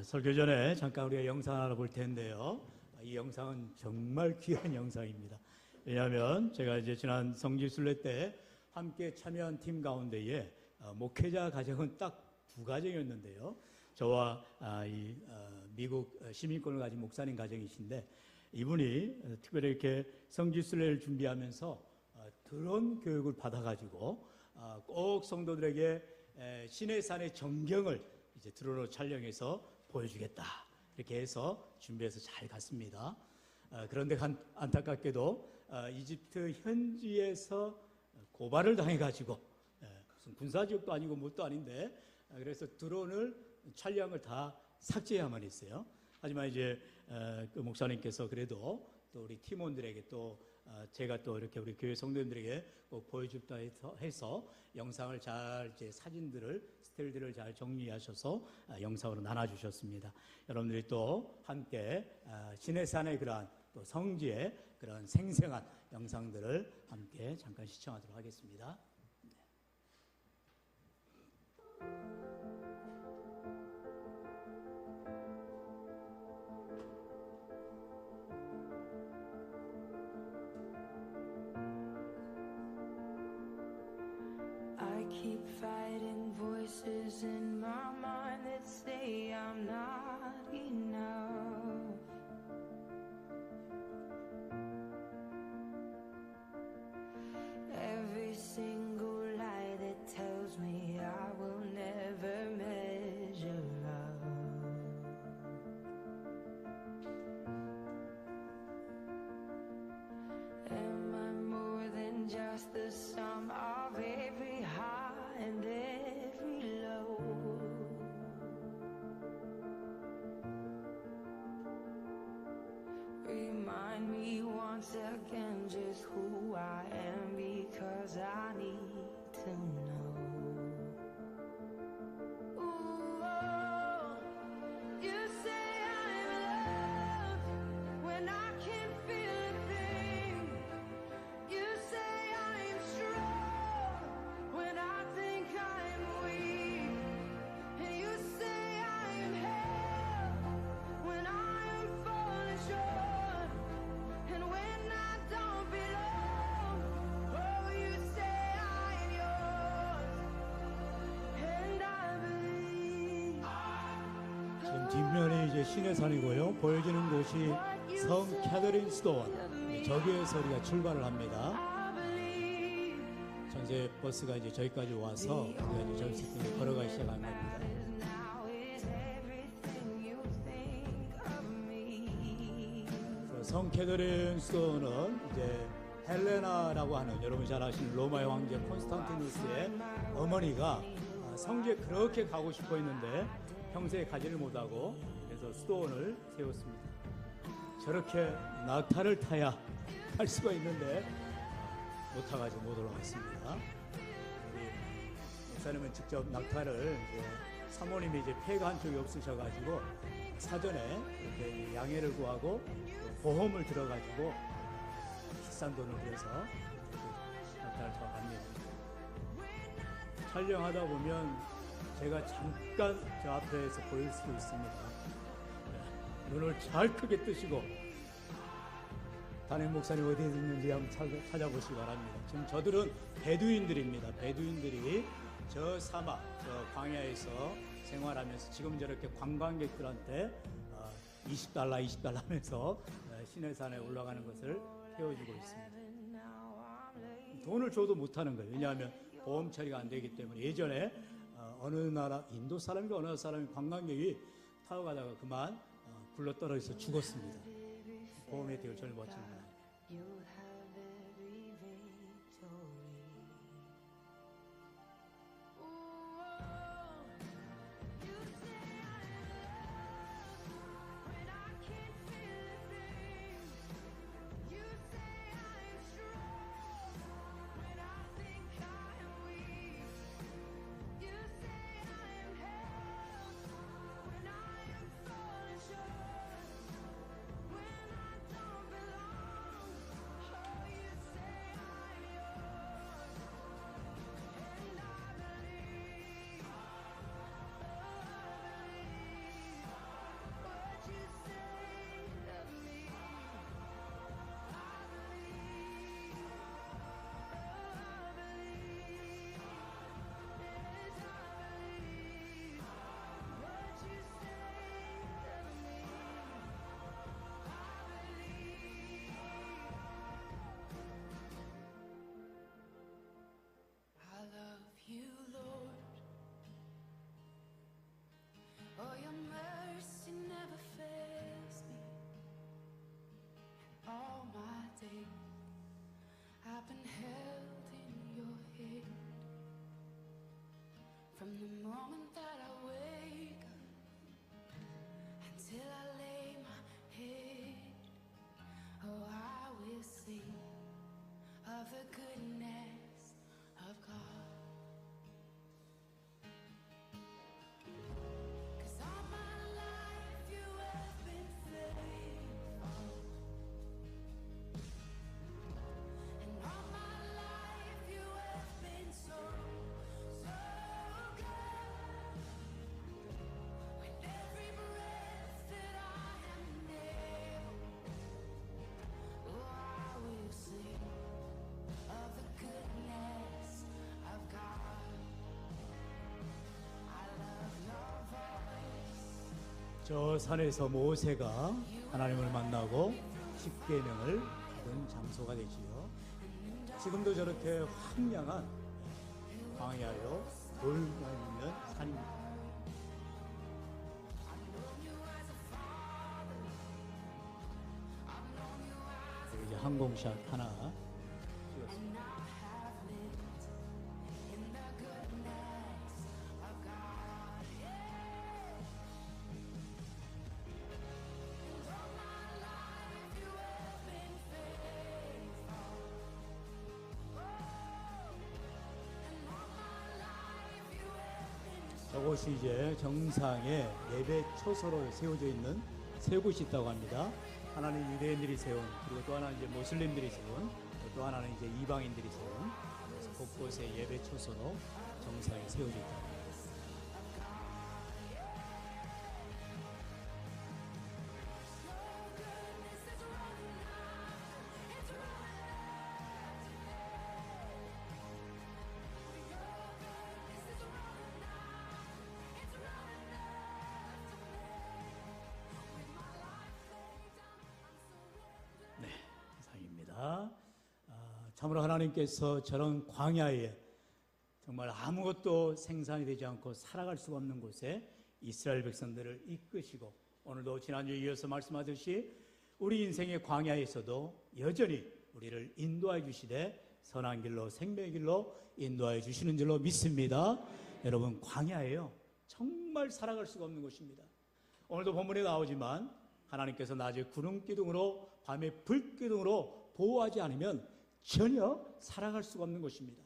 설교 전에 잠깐 우리가 영상 하나 볼 텐데요. 이 영상은 정말 귀한 영상입니다. 왜냐하면 제가 이제 지난 성지순례 때 함께 참여한 팀 가운데에 목회자 가정은 딱 두 가정이었는데요. 저와 미국 시민권을 가진 목사님 가정이신데 이분이 특별히 이렇게 성지순례를 준비하면서 드론 교육을 받아가지고 꼭 성도들에게 시내산의 전경을 이제 드론으로 촬영해서 보여주겠다 이렇게 해서 준비해서 잘 갔습니다. 그런데 안타깝게도 이집트 현지에서 고발을 당해가지고 무슨 군사지역도 아니고 뭣도 아닌데 그래서 드론을 촬영을 다 삭제해야만 했어요. 하지만 이제 그 목사님께서 그래도 또 우리 팀원들에게 또 제가 또 이렇게 우리 교회 성도님들에게 꼭 보여줬다 해서 영상을 잘 이제 사진들을 스틸들을 잘 정리하셔서 영상으로 나눠주셨습니다. 여러분들이 또 함께 시내산의 그러한 또 성지의 그런 생생한 영상들을 함께 잠깐 시청하도록 하겠습니다. I keep fighting voices in my mind that say I'm not enough. Every single lie that tells me I will never measure up. Am I more than just the sum of every high and every low? Remind me once again just who I am, because I need to know. Ooh, oh, you say I'm loved when I can't feel a thing. You say I'm strong when I think I'm weak. And you say I'm held when I am falling short. And when I don't belong, oh, you say I'm yours. And I believe. 지금 뒷면이 이제 시내산이고요. 보여지는 곳이 성 캐더린 스토어. 저기에서 우리가 출발을 합니다. I believe. 전세 버스가 이제 저기까지 와서 우리가 이제 저기서 걸어가기 시작한 겁니다. Now is everything you think of me. 성 캐더린 스토어는 이제 헬레나라고 하는 여러분 잘 아시는 로마의 황제 콘스탄티누스의 어머니가 성지에 그렇게 가고 싶어 했는데 평소에 가지를 못하고 그래서 스토어를 세웠습니다. 저렇게 낙타를 타야 할 수가 있는데 못 타가지고 못 올라갔습니다. 우리 목사님은 직접 낙타를 이제 사모님이 이제 폐가 한쪽이 없으셔가지고 사전에 이렇게 양해를 구하고 보험을 들어가지고 비싼 돈을 들여서 낙타를 타고 갑니다. 촬영하다 보면 제가 잠깐 저 앞에서 보일 수도 있습니다. 눈을 잘 크게 뜨시고 담임 목사님 어디에 있는지 한번 찾아보시기 바랍니다. 지금 저들은 베두인들입니다. 베두인들이 저 사막, 저 광야에서 생활하면서 지금 저렇게 관광객들한테 20달러, 20달러 하면서 시내산에 올라가는 것을 태워주고 있습니다. 돈을 줘도 못하는 거예요. 왜냐하면 보험 처리가 안 되기 때문에. 예전에 어느 나라, 인도 사람인가 어느 사람이 관광객이 타고 가다가 그만 굴러 떨어져서 죽었습니다. 보험에 대해 전혀 못 주는 You have every victory. Ooh, you say I'm loved when I can't feel a thing. You say I'm strong when I think I'm weak. You say I'm held when I am falling short. When I don't belong, I've been held in your hand from the moment that I wake up until I lay my head. Oh, I will sing of the goodness of God. 'Cause all my life you have been faithful, and all my life you have been so, so good. With every breath that I am able, oh, I will sing of the goodness of God. I love your voice. 저 산에서 모세가 하나님을 만나고 십계명을 받은 장소가 되지요. 지금도 저렇게 황량한 광야로 돌며 있는 산입니다. 그리고 이제 항공샷 하나 찍었습니다. 저곳이 이제 정상의 예배 초소로 세워져 있는 세 곳이 있다고 합니다. 하나는 유대인들이 세운, 그리고 또 하나는 이제 모슬림들이 세운, 또 하나는 이제 이방인들이 세운, 그래서 곳곳에 예배 초소로 정상에 세워져 있다고 합니다. 이상입니다. 참으로 하나님께서 저런 광야에 정말 아무것도 생산이 되지 않고 살아갈 수가 없는 곳에 이스라엘 백성들을 이끄시고, 오늘도 지난주에 이어서 말씀하듯이 우리 인생의 광야에서도 여전히 우리를 인도해 주시되 선한 길로 생명의 길로 인도해 주시는 줄로 믿습니다. 여러분, 광야예요. 정말 살아갈 수가 없는 곳입니다. 오늘도 본문에 나오지만 하나님께서 낮에 구름 기둥으로 밤에 불 기둥으로 보호하지 않으면 전혀 살아갈 수가 없는 곳입니다.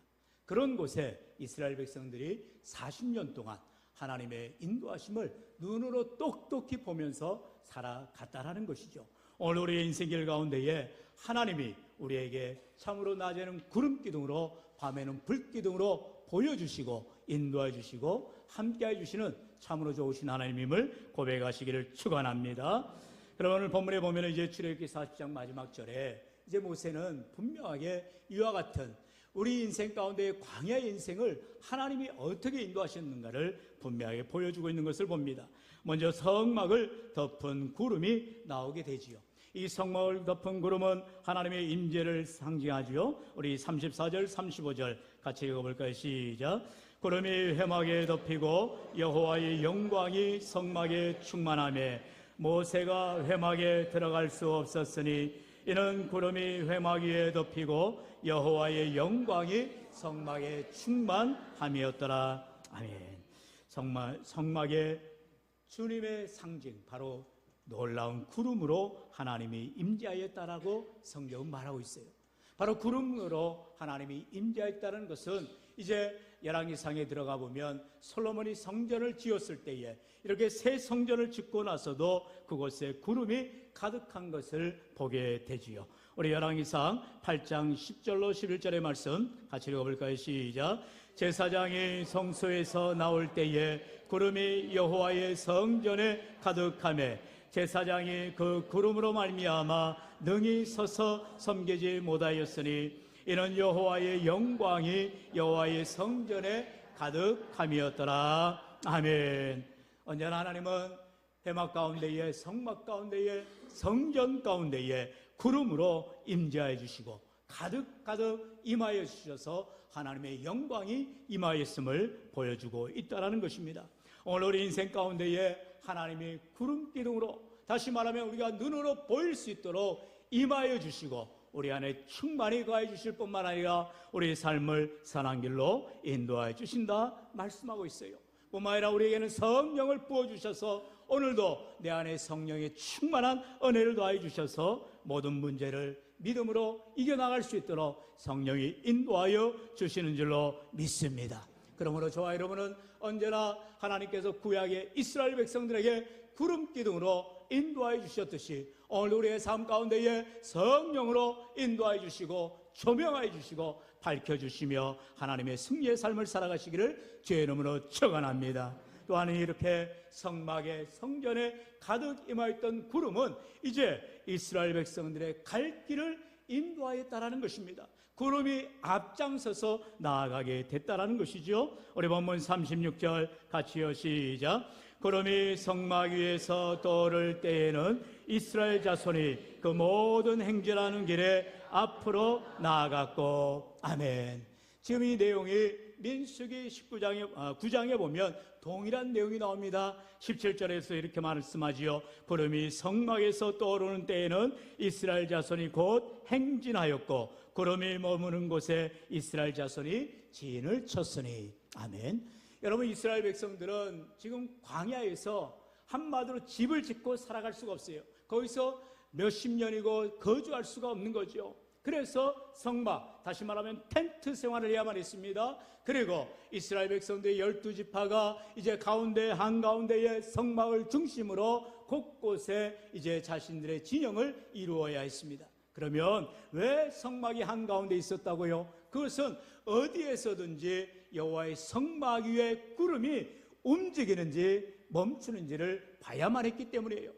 그런 곳에 이스라엘 백성들이 40년 동안 하나님의 인도하심을 눈으로 똑똑히 보면서 살아갔다라는 것이죠. 오늘 우리의 인생길 가운데에 하나님이 우리에게 참으로 낮에는 구름 기둥으로 밤에는 불 기둥으로 보여주시고 인도해 주시고 함께해 주시는 참으로 좋으신 하나님임을 고백하시기를 축원합니다. 그럼 오늘 본문에 보면 이제 출애굽기 40장 마지막 절에 이제 모세는 분명하게 이와 같은 우리 인생 가운데의 광야의 인생을 하나님이 어떻게 인도하셨는가를 분명하게 보여주고 있는 것을 봅니다. 먼저 성막을 덮은 구름이 나오게 되지요. 이 성막을 덮은 구름은 하나님의 임재를 상징하지요. 우리 34절 35절 같이 읽어볼까요? 시작. 구름이 회막에 덮이고 여호와의 영광이 성막에 충만하며 모세가 회막에 들어갈 수 없었으니 이는 구름이 회막 위에 덮이고 여호와의 영광이 성막에 충만함이었더라. 아멘. 성막의 주님의 상징, 바로 놀라운 구름으로 하나님이 임재하였다라고 성경은 말하고 있어요. 바로 구름으로 하나님이 임재하였다는 것은 이제 열왕기상에 들어가 보면 솔로몬이 성전을 지었을 때에 이렇게 새 성전을 짓고 나서도 그곳에 구름이 가득한 것을 보게 되지요. 우리 열왕기상 8장 10절로 11절의 말씀 같이 읽어볼까요? 시작. 제사장이 성소에서 나올 때에 구름이 여호와의 성전에 가득하며 제사장이 그 구름으로 말미암아 능히 서서 섬기지 못하였으니 이는 여호와의 영광이 여호와의 성전에 가득함이었더라. 아멘. 언제나 하나님은 회막 가운데에 성막 가운데에 성전 가운데에 구름으로 임재하여 주시고 가득 임하여 주셔서 하나님의 영광이 임하였음을 보여주고 있다는 것입니다. 오늘 우리 인생 가운데에 하나님이 구름 기둥으로, 다시 말하면 우리가 눈으로 보일 수 있도록 임하여 주시고 우리 안에 충만히 거해 주실 뿐만 아니라 우리 삶을 선한 길로 인도하여 주신다 말씀하고 있어요. 뿐만 아니라 우리에게는 성령을 부어주셔서 오늘도 내 안에 성령의 충만한 은혜를 더하여 주셔서 모든 문제를 믿음으로 이겨나갈 수 있도록 성령이 인도하여 주시는 줄로 믿습니다. 그러므로 저와 여러분은 언제나 하나님께서 구약의 이스라엘 백성들에게 구름 기둥으로 인도하여 주셨듯이 오늘 우리의 삶 가운데에 성령으로 인도하여 주시고 조명하여 주시고 밝혀주시며 하나님의 승리의 삶을 살아가시기를 주의 이름으로 축원합니다. 또한 이렇게 성막의 성전에 가득 임하였던 구름은 이제 이스라엘 백성들의 갈 길을 인도하였다라는 것입니다. 구름이 앞장서서 나아가게 됐다라는 것이죠. 우리 본문 36절 같이요, 시작. 구름이 성막 위에서 떠오를 때에는 이스라엘 자손이 그 모든 행진하는 길에 앞으로 나아갔고. 아멘. 지금 이 내용이 민수기 9장에 보면 동일한 내용이 나옵니다. 17절에서 이렇게 말씀하지요. 구름이 성막에서 떠오르는 때에는 이스라엘 자손이 곧 행진하였고 구름이 머무는 곳에 이스라엘 자손이 진을 쳤으니. 아멘. 여러분, 이스라엘 백성들은 지금 광야에서 한마디로 집을 짓고 살아갈 수가 없어요. 거기서 몇십 년이고 거주할 수가 없는 거죠. 그래서 성막, 다시 말하면 텐트 생활을 해야만 했습니다. 그리고 이스라엘 백성들의 12지파가 이제 한가운데에 성막을 중심으로 곳곳에 이제 자신들의 진영을 이루어야 했습니다. 그러면 왜 성막이 한가운데 있었다고요? 그것은 어디에서든지 여호와의 성막 위에 구름이 움직이는지 멈추는지를 봐야만 했기 때문이에요.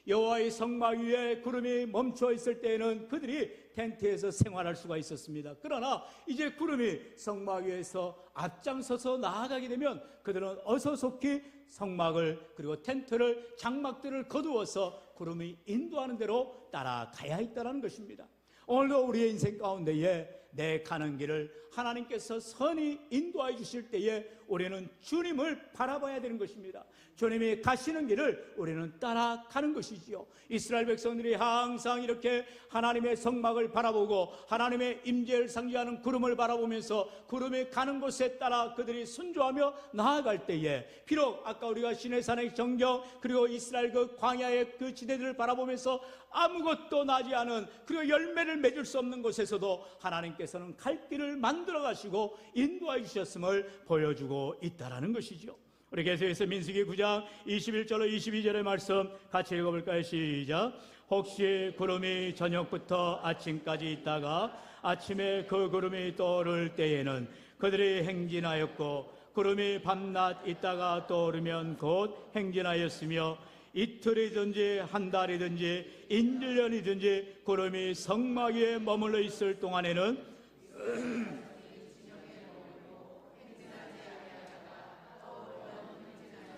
여호와의 성막 위에 구름이 멈춰 있을 때에는 그들이 텐트에서 생활할 수가 있었습니다. 그러나 이제 구름이 성막 위에서 앞장서서 나아가게 되면 그들은 어서속히 성막을 그리고 텐트를 장막들을 거두어서 구름이 인도하는 대로 따라가야 했다는 것입니다. 오늘도 우리의 인생 가운데에 내 가는 길을 하나님께서 선히 인도해 주실 때에 우리는 주님을 바라봐야 되는 것입니다. 주님이 가시는 길을 우리는 따라가는 것이지요. 이스라엘 백성들이 항상 이렇게 하나님의 성막을 바라보고 하나님의 임재를 상징하는 구름을 바라보면서 구름이 가는 곳에 따라 그들이 순종하며 나아갈 때에 비록 아까 우리가 시내산의 정경 그리고 이스라엘 그 광야의 그 지대들을 바라보면서 아무것도 나지 않은 그리고 열매를 맺을 수 없는 곳에서도 하나님께서는 갈 길을 만들어 가시고 인도해 주셨음을 보여주고 있다라는 것이죠. 우리 계속해서 민수기 9장 21절로 22절의 말씀 같이 읽어볼까요? 시작. 혹시 구름이 저녁부터 아침까지 있다가 아침에 그 구름이 떠오를 때에는 그들이 행진하였고 구름이 밤낮 있다가 떠오르면 곧 행진하였으며 이틀이든지 한 달이든지 1년이든지 구름이 성막 위에 머물러 있을 동안에는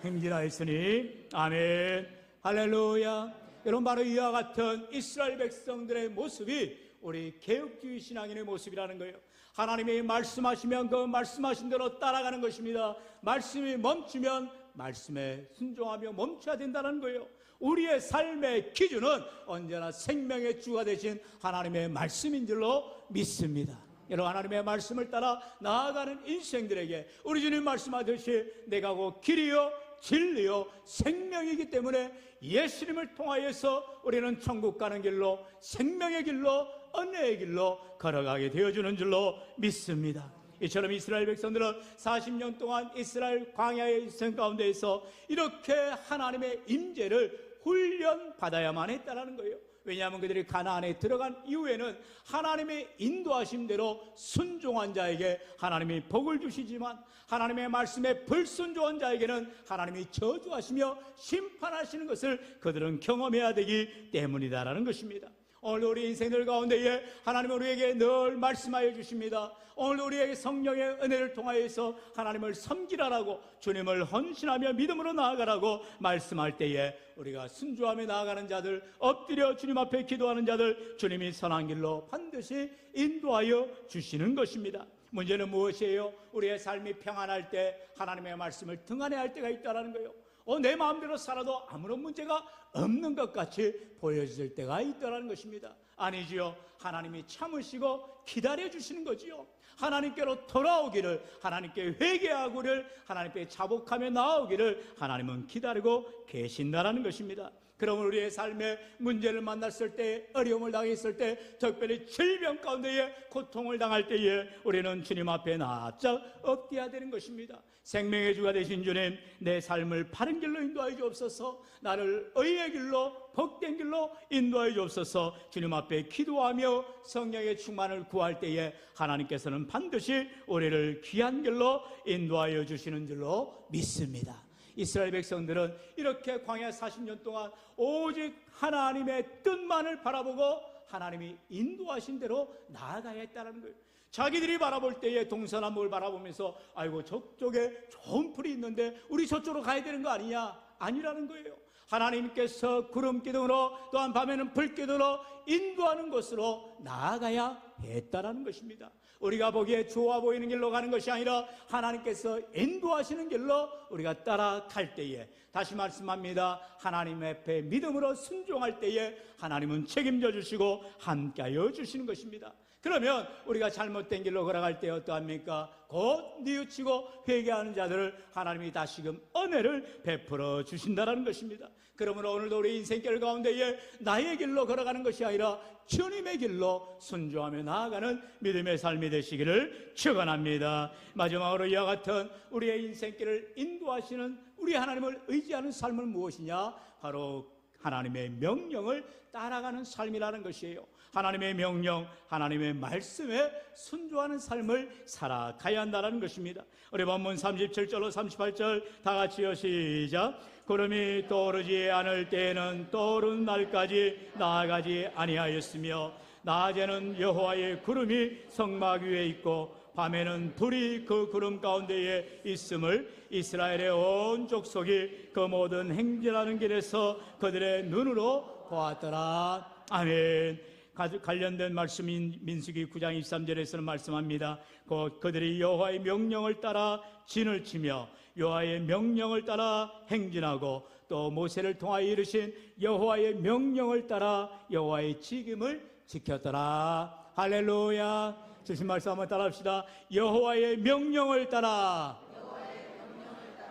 행진하였으니. 아멘. 할렐루야. 여러분, 바로 이와 같은 이스라엘 백성들의 모습이 우리 개혁주의 신앙인의 모습이라는 거예요. 하나님이 말씀하시면 그 말씀하신 대로 따라가는 것입니다. 말씀이 멈추면 말씀에 순종하며 멈춰야 된다는 거예요. 우리의 삶의 기준은 언제나 생명의 주가 되신 하나님의 말씀인 줄로 믿습니다. 여러분, 하나님의 말씀을 따라 나아가는 인생들에게 우리 주님 말씀하듯이 내가 곧 길이요 진리요 생명이기 때문에 예수님을 통하여서 우리는 천국 가는 길로 생명의 길로 은혜의 길로 걸어가게 되어주는 줄로 믿습니다. 이처럼 이스라엘 백성들은 40년 동안 이스라엘 광야의 생 가운데에서 이렇게 하나님의 임재를 훈련받아야만 했다는 거예요. 왜냐하면 그들이 가나안에 들어간 이후에는 하나님의 인도하심대로 순종한 자에게 하나님이 복을 주시지만 하나님의 말씀에 불순종한 자에게는 하나님이 저주하시며 심판하시는 것을 그들은 경험해야 되기 때문이다라는 것입니다. 오늘 우리 인생들 가운데에 하나님은 우리에게 늘 말씀하여 주십니다. 오늘 우리에게 성령의 은혜를 통하여서 하나님을 섬기라라고 주님을 헌신하며 믿음으로 나아가라고 말씀할 때에 우리가 순종하며 나아가는 자들, 엎드려 주님 앞에 기도하는 자들 주님이 선한 길로 반드시 인도하여 주시는 것입니다. 문제는 무엇이에요? 우리의 삶이 평안할 때 하나님의 말씀을 등한히 할 때가 있다는 거예요. 내 마음대로 살아도 아무런 문제가 없는 것 같이 보여질 때가 있더라는 것입니다. 아니지요. 하나님이 참으시고 기다려주시는 거지요. 하나님께로 돌아오기를, 하나님께 회개하기를, 하나님께 자복하며 나오기를 하나님은 기다리고 계신다라는 것입니다. 그러면 우리의 삶에 문제를 만났을 때, 어려움을 당했을 때, 특별히 질병 가운데에 고통을 당할 때에 우리는 주님 앞에 납작 엎드려야 되는 것입니다. 생명의 주가 되신 주님, 내 삶을 바른 길로 인도하여 주옵소서. 나를 의의 길로, 복된 길로 인도하여 주옵소서. 주님 앞에 기도하며 성령의 충만을 구할 때에 하나님께서는 반드시 우리를 귀한 길로 인도하여 주시는 줄로 믿습니다. 이스라엘 백성들은 이렇게 광야 40년 동안 오직 하나님의 뜻만을 바라보고 하나님이 인도하신 대로 나아가야 했다는 거예요. 자기들이 바라볼 때에 동서남북을 바라보면서 아이고 저쪽에 좋은 풀이 있는데 우리 저쪽으로 가야 되는 거 아니냐? 아니라는 거예요. 하나님께서 구름 기둥으로 또한 밤에는 불 기둥으로 인도하는 곳으로 나아가야 했다라는 것입니다. 우리가 보기에 좋아 보이는 길로 가는 것이 아니라 하나님께서 인도하시는 길로 우리가 따라갈 때에, 다시 말씀합니다, 하나님 앞에 믿음으로 순종할 때에 하나님은 책임져 주시고 함께하여 주시는 것입니다. 그러면 우리가 잘못된 길로 걸어갈 때 어떠합니까? 곧 뉘우치고 회개하는 자들을 하나님이 다시금 은혜를 베풀어 주신다는 것입니다. 그러므로 오늘도 우리 인생길 가운데에 나의 길로 걸어가는 것이 아니라 주님의 길로 순종하며 나아가는 믿음의 삶이 되시기를 축원합니다. 마지막으로 이와 같은 우리의 인생길을 인도하시는 우리 하나님을 의지하는 삶은 무엇이냐? 바로 하나님의 명령을 따라가는 삶이라는 것이에요. 하나님의 명령, 하나님의 말씀에 순종하는 삶을 살아가야 한다는 것입니다. 우리 본문 37절로 38절 다 같이요, 시작. 구름이 떠오르지 않을 때에는 떠오르는 날까지 나아가지 아니하였으며 낮에는 여호와의 구름이 성막 위에 있고 밤에는 불이 그 구름 가운데에 있음을 이스라엘의 온 족속이 그 모든 행진하는 길에서 그들의 눈으로 보았더라. 아멘. 관련된 말씀인 민수기 9장 23절에서는 말씀합니다. 곧 그들이 여호와의 명령을 따라 진을 치며 여호와의 명령을 따라 행진하고 또 모세를 통하여 이르신 여호와의 명령을 따라 여호와의 직임을 지켰더라. 할렐루야. 주신 말씀 한번 따라합시다. 여호와의 명령을 따라,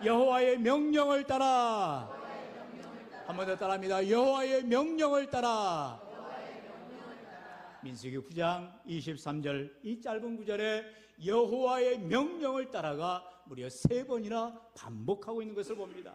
여호와의 명령을 따라, 한 번 더 따라합니다. 여호와의 명령을 따라. 민수기 9장 23절 이 짧은 구절에 여호와의 명령을 따라가 무려 3번이나 반복하고 있는 것을 봅니다.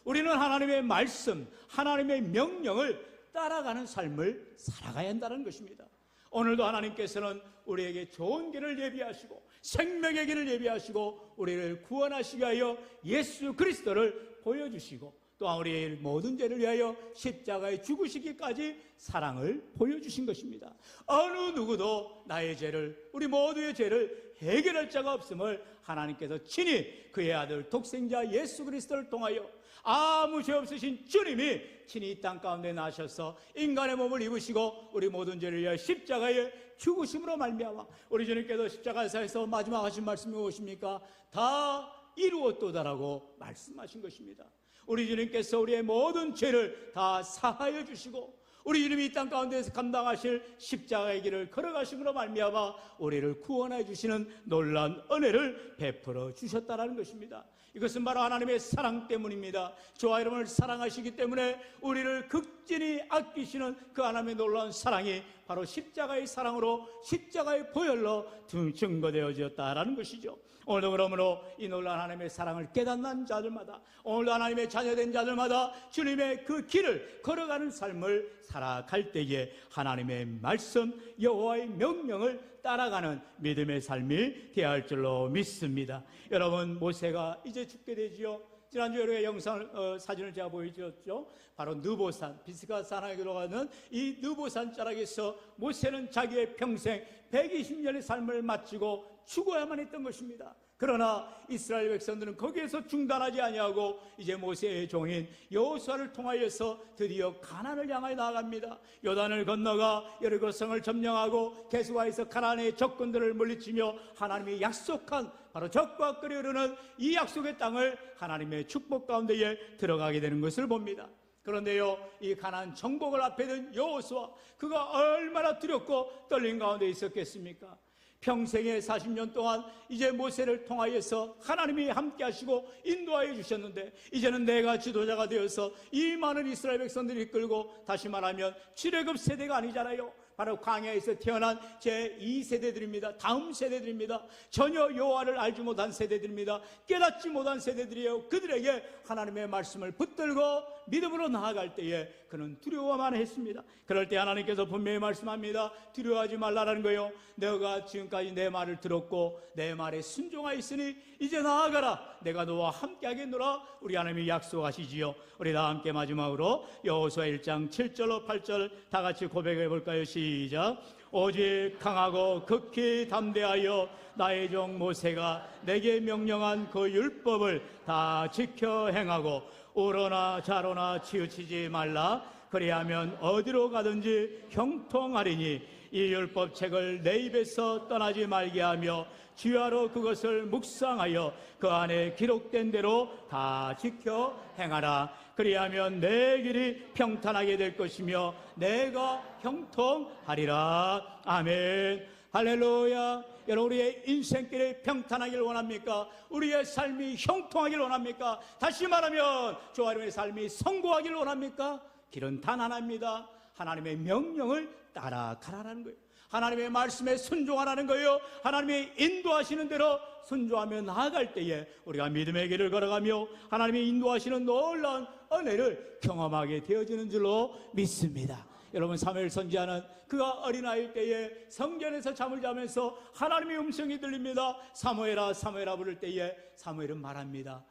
우리는 하나님의 말씀, 하나님의 명령을 따라가는 삶을 살아가야 한다는 것입니다. 오늘도 하나님께서는 우리에게 좋은 길을 예비하시고 생명의 길을 예비하시고 우리를 구원하시기 위하여 예수 그리스도를 보여주시고 또한 우리의 모든 죄를 위하여 십자가에 죽으시기까지 사랑을 보여주신 것입니다. 어느 누구도 나의 죄를, 우리 모두의 죄를 해결할 자가 없음을 하나님께서 친히 그의 아들 독생자 예수 그리스도를 통하여 아무 죄 없으신 주님이 친히 이 땅 가운데 나셔서 인간의 몸을 입으시고 우리 모든 죄를 위하여 십자가에 죽으심으로 말미암아 우리 주님께서 십자가에서 마지막 하신 말씀이 무엇입니까? 다 이루었도다라고 말씀하신 것입니다. 우리 주님께서 우리의 모든 죄를 다 사하여 주시고 우리 주님이 이 땅 가운데서 감당하실 십자가의 길을 걸어가심으로 말미암아 우리를 구원해 주시는 놀라운 은혜를 베풀어 주셨다는 것입니다. 이것은 바로 하나님의 사랑 때문입니다. 저와 여러분을 사랑하시기 때문에 우리를 극진히 아끼시는 그 하나님의 놀라운 사랑이 바로 십자가의 사랑으로 십자가의 보혈로 증거되어졌다라는 것이죠. 오늘도 그러므로 이 놀라운 하나님의 사랑을 깨닫는 자들마다, 오늘도 하나님의 자녀된 자들마다 주님의 그 길을 걸어가는 삶을 살아갈 때에 하나님의 말씀, 여호와의 명령을 따라가는 믿음의 삶이 되어야 할 줄로 믿습니다. 여러분, 모세가 이제 죽게 되지요. 지난주에 우리가 영상을 사진을 제가 보여주었죠. 바로 느보산, 비스가 산하에 들어가는 이 느보산 자락에서 모세는 자기의 평생 120년의 삶을 마치고 죽어야만 했던 것입니다. 그러나 이스라엘 백성들은 거기에서 중단하지 아니하고 이제 모세의 종인 여호수아를 통하여서 드디어 가나안을 향하여 나아갑니다. 요단을 건너가 여리고 성을 점령하고 게스바에서 가나안의 적군들을 물리치며 하나님이 약속한 바로 적과 끓이 흐르는 이 약속의 땅을 하나님의 축복 가운데에 들어가게 되는 것을 봅니다. 그런데요, 이 가나안 정복을 앞에 둔 여호수아, 그가 얼마나 두렵고 떨린 가운데 있었겠습니까? 평생의 40년 동안 이제 모세를 통하여서 하나님이 함께 하시고 인도하여 주셨는데, 이제는 내가 지도자가 되어서 이 많은 이스라엘 백성들을 이끌고, 다시 말하면 출애굽 세대가 아니잖아요. 바로 광야에서 태어난 제2세대들입니다. 다음 세대들입니다. 전혀 여호와를 알지 못한 세대들입니다. 깨닫지 못한 세대들이에요. 그들에게 하나님의 말씀을 붙들고 믿음으로 나아갈 때에 그는 두려워만 했습니다. 그럴 때 하나님께서 분명히 말씀합니다. 두려워하지 말라라는 거예요. 너가 지금까지 내 말을 들었고 내 말에 순종하였으니 이제 나아가라. 내가 너와 함께 하겠노라. 우리 하나님이 약속하시지요. 우리 다 함께 마지막으로 여호수아 1장 7절로 8절 다 같이 고백해 볼까요? 시작. 오직 강하고 극히 담대하여 나의 종 모세가 내게 명령한 그 율법을 다 지켜 행하고 우로나 좌로나 치우치지 말라. 그리하면 어디로 가든지 형통하리니 이 율법책을 내 입에서 떠나지 말게 하며 주야로 그것을 묵상하여 그 안에 기록된 대로 다 지켜 행하라. 그리하면 내 길이 평탄하게 될 것이며 내가 형통하리라. 아멘. 할렐루야. 여러분, 우리의 인생길이 평탄하길 원합니까? 우리의 삶이 형통하길 원합니까? 다시 말하면 저와 여러분의 삶이 성공하길 원합니까? 길은 단 하나입니다. 하나님의 명령을 따라가라는 거예요. 하나님의 말씀에 순종하라는 거예요. 하나님이 인도하시는 대로 순종하며 나아갈 때에 우리가 믿음의 길을 걸어가며 하나님이 인도하시는 놀라운 은혜를 경험하게 되어지는 줄로 믿습니다. 여러분, 사무엘 선지자는 그가 어린아이일 때에 성전에서 잠을 자면서 하나님의 음성이 들립니다. 사무엘아 사무엘아 부를 때에 사무엘은 말합니다.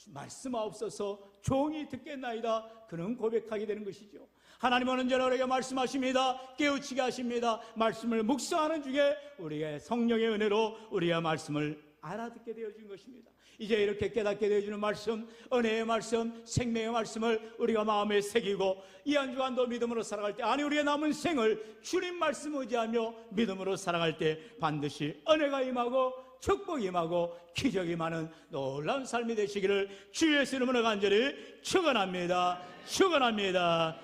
말씀하옵소서, 종이 듣겠나이다. 그는 고백하게 되는 것이죠. 하나님은 언제나 우리에게 말씀하십니다. 깨우치게 하십니다. 말씀을 묵상하는 중에 우리의 성령의 은혜로 우리의 말씀을 알아듣게 되어진 것입니다. 이제 이렇게 깨닫게 되어지는 말씀, 은혜의 말씀, 생명의 말씀을 우리가 마음에 새기고 이 한 주간도 믿음으로 살아갈 때, 아니 우리의 남은 생을 주님 말씀 의지하며 믿음으로 살아갈 때 반드시 은혜가 임하고 축복이 임하고 기적이 많은 놀라운 삶이 되시기를 주 예수 이름으로 간절히 축원합니다. 축원합니다.